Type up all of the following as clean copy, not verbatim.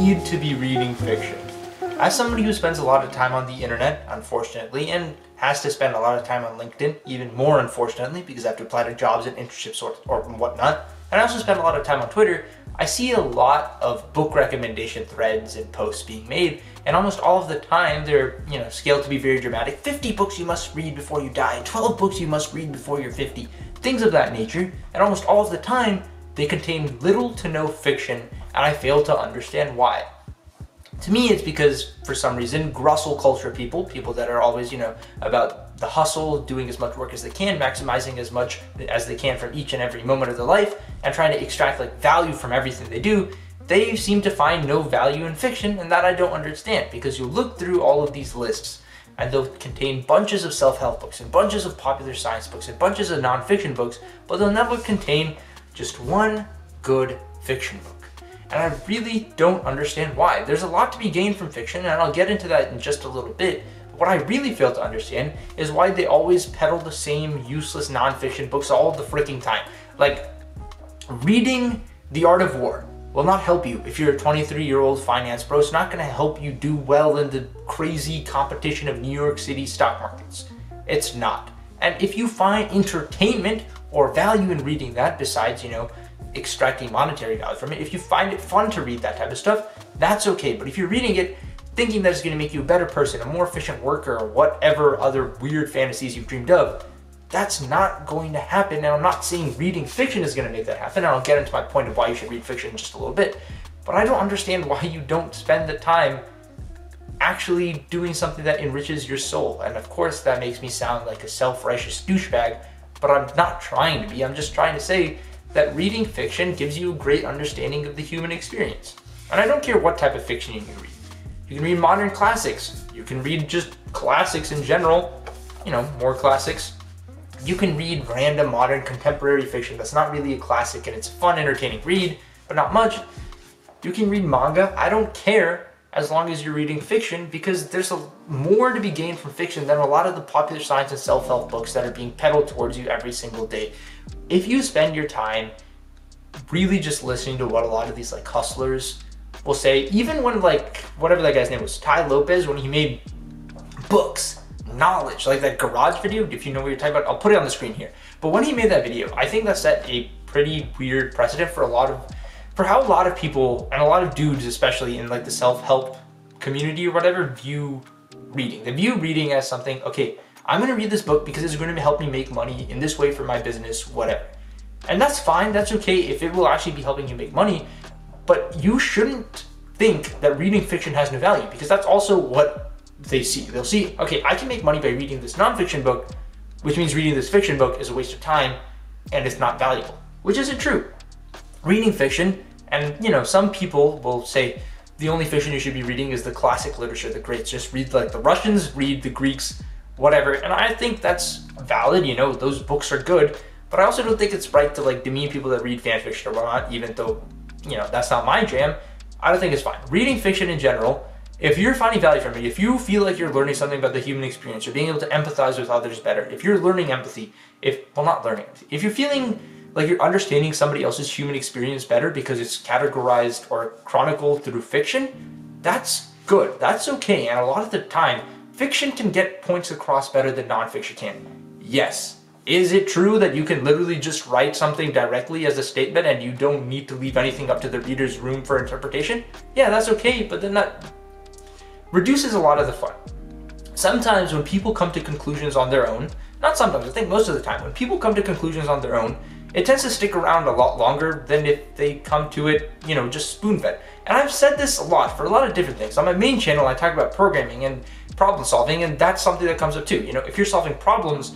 need to be reading fiction. As somebody who spends a lot of time on the internet, unfortunately, and has to spend a lot of time on LinkedIn, even more unfortunately, because I have to apply to jobs and internships or whatnot, and I also spend a lot of time on Twitter, I see a lot of book recommendation threads and posts being made, and almost all of the time they're, scaled to be very dramatic. 50 books you must read before you die, 12 books you must read before you're 50, things of that nature, and almost all of the time they contain little to no fiction, and I fail to understand why. To me, it's because, for some reason, Grussel culture people that are always, about the hustle, doing as much work as they can, maximizing as much as they can from each and every moment of their life, and trying to extract value from everything they do, they seem to find no value in fiction, and that I don't understand, because you look through all of these lists, and they'll contain bunches of self-help books, and bunches of popular science books, and bunches of non-fiction books, but they'll never contain just one good fiction book. And I really don't understand why. There's a lot to be gained from fiction, and I'll get into that in just a little bit. But what I really fail to understand is why they always peddle the same useless non-fiction books all the freaking time. Reading The Art of War will not help you if you're a 23-year-old finance bro. It's not going to help you do well in the crazy competition of New York City stock markets. It's not. And if you find entertainment or value in reading that, besides, extracting monetary value from it, if you find it fun to read that type of stuff, that's okay. But if you're reading it thinking that it's going to make you a better person, a more efficient worker, or whatever other weird fantasies you've dreamed of, that's not going to happen. Now, I'm not saying reading fiction is going to make that happen, and I'll get into my point of why you should read fiction in just a little bit, but I don't understand why you don't spend the time actually doing something that enriches your soul. And of course, that makes me sound like a self-righteous douchebag, but I'm not trying to be. I'm just trying to say that reading fiction gives you a great understanding of the human experience. And I don't care what type of fiction you can read. You can read modern classics. You can read just classics in general, more classics. You can read random modern contemporary fiction that's not really a classic and it's a fun, entertaining read, but not much. You can read manga. I don't care as long as you're reading fiction, because there's more to be gained from fiction than a lot of the popular science and self-help books that are being peddled towards you every single day. If you spend your time really just listening to what a lot of these hustlers will say, even when whatever that guy's name was, Tai Lopez, when he made books, knowledge, that garage video, if you know what you're talking about, I'll put it on the screen here. But when he made that video, I think that set a pretty weird precedent for how a lot of people, and a lot of dudes especially in the self-help community or whatever, view reading. They view reading as something, okay, I'm going to read this book because it's going to help me make money in this way for my business, whatever. And that's fine, that's okay if it will actually be helping you make money, but you shouldn't think that reading fiction has no value, because that's also what they see. They'll see, okay, I can make money by reading this nonfiction book, which means reading this fiction book is a waste of time and it's not valuable, which isn't true. Reading fiction, and some people will say the only fiction you should be reading is the classic literature, the greats. Just read the Russians, read the Greeks, whatever. And I think that's valid, those books are good, but I also don't think it's right to demean people that read fan fiction or whatnot, even though, that's not my jam. I don't think it's fine. Reading fiction in general, if you're finding value from it, if you feel like you're learning something about the human experience, or being able to empathize with others better, if you're learning empathy, if you're feeling like you're understanding somebody else's human experience better because it's categorized or chronicled through fiction, that's good, that's okay. And a lot of the time, fiction can get points across better than nonfiction can. Yes. Is it true that you can literally just write something directly as a statement and you don't need to leave anything up to the reader's room for interpretation? Yeah, that's okay, but then that reduces a lot of the fun. Sometimes when people come to conclusions on their own, not sometimes, I think most of the time, when people come to conclusions on their own, it tends to stick around a lot longer than if they come to it, just spoon-fed. And I've said this a lot for a lot of different things. On my main channel, I talk about programming and problem solving, and that's something that comes up too. If you're solving problems,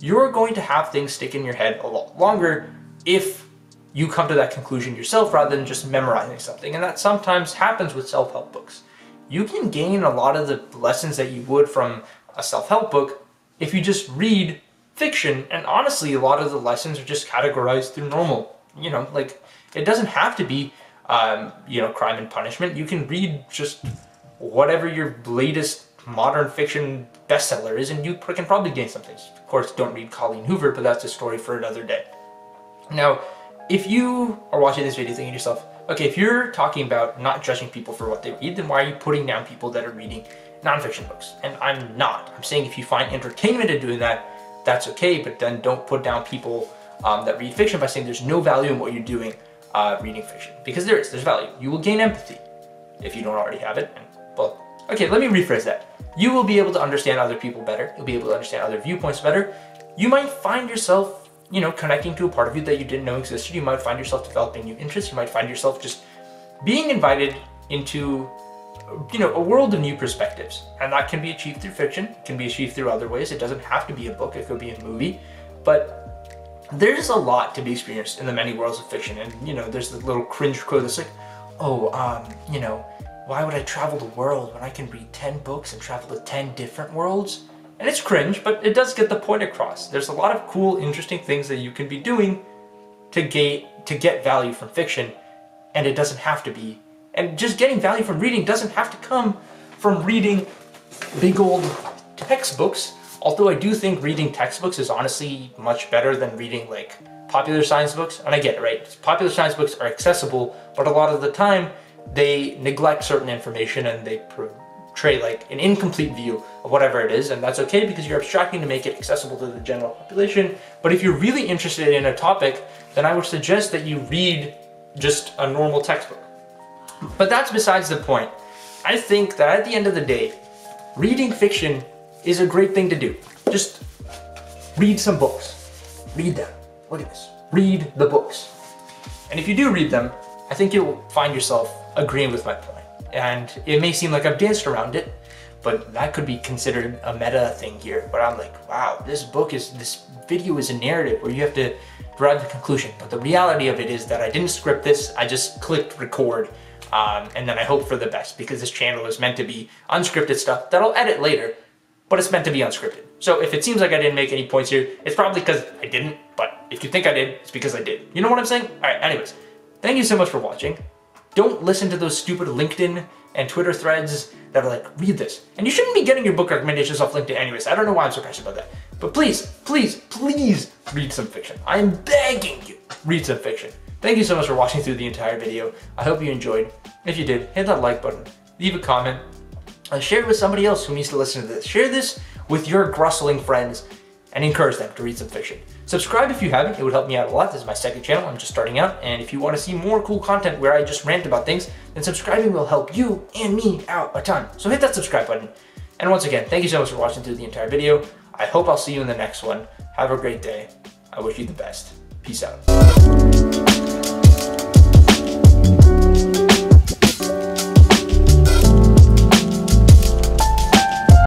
you're going to have things stick in your head a lot longer if you come to that conclusion yourself rather than just memorizing something. And that sometimes happens with self-help books. You can gain a lot of the lessons that you would from a self-help book if you just read fiction, and honestly, a lot of the lessons are just categorized through normal. It doesn't have to be, crime and punishment. You can read just whatever your latest modern fiction bestseller is, and you can probably gain something. Of course, don't read Colleen Hoover, but that's a story for another day. Now, if you are watching this video thinking to yourself, Okay, if you're talking about not judging people for what they read, then why are you putting down people that are reading nonfiction books? And I'm not. I'm saying if you find entertainment in doing that, that's okay, but then don't put down people that read fiction by saying there's no value in what you're doing reading fiction. Because there's value. You will gain empathy if you don't already have it. And, well, okay, let me rephrase that. You will be able to understand other people better. You'll be able to understand other viewpoints better. You might find yourself, you know, connecting to a part of you that you didn't know existed. You might find yourself developing new interests. You might find yourself just being invited into, you know, a world of new perspectives. And that can be achieved through fiction. It can be achieved through other ways. It doesn't have to be a book. It could be a movie. But there's a lot to be experienced in the many worlds of fiction. And, you know, there's the little cringe quote that's like, oh, you know, why would I travel the world when I can read 10 books and travel to 10 different worlds? And it's cringe, but it does get the point across. There's a lot of cool, interesting things that you can be doing to get value from fiction, and it doesn't have to be. And just getting value from reading doesn't have to come from reading big old textbooks, although I do think reading textbooks is honestly much better than reading like popular science books. And I get it, right? Popular science books are accessible, but a lot of the time they neglect certain information and they portray like an incomplete view of whatever it is, and that's okay because you're abstracting to make it accessible to the general population. But if you're really interested in a topic, then I would suggest that you read just a normal textbook. But that's besides the point. I think that at the end of the day, reading fiction is a great thing to do. Just read some books. Read them. Look at this. Read the books. And if you do read them, I think you'll find yourself agreeing with my point. And it may seem like I've danced around it, but that could be considered a meta thing here. But I'm like, wow, this video is a narrative where you have to derive the conclusion. But the reality of it is that I didn't script this. I just clicked record, and then I hope for the best, because this channel is meant to be unscripted stuff that I'll edit later, but it's meant to be unscripted. So if it seems like I didn't make any points here, it's probably because I didn't, but if you think I did, it's because I did. You know what I'm saying? All right, anyways, thank you so much for watching. Don't listen to those stupid LinkedIn and Twitter threads that are like, read this. And you shouldn't be getting your book recommendations off LinkedIn anyways. I don't know why I'm so passionate about that. But please, please, please read some fiction. I am begging you, read some fiction. Thank you so much for watching through the entire video. I hope you enjoyed. If you did, hit that like button, leave a comment, and share it with somebody else who needs to listen to this. Share this with your grustling friends and encourage them to read some fiction. Subscribe if you haven't, it would help me out a lot. This is my second channel, I'm just starting out, and if you want to see more cool content where I just rant about things, then subscribing will help you and me out a ton. So hit that subscribe button. And once again, thank you so much for watching through the entire video. I hope I'll see you in the next one. Have a great day. I wish you the best. Peace out.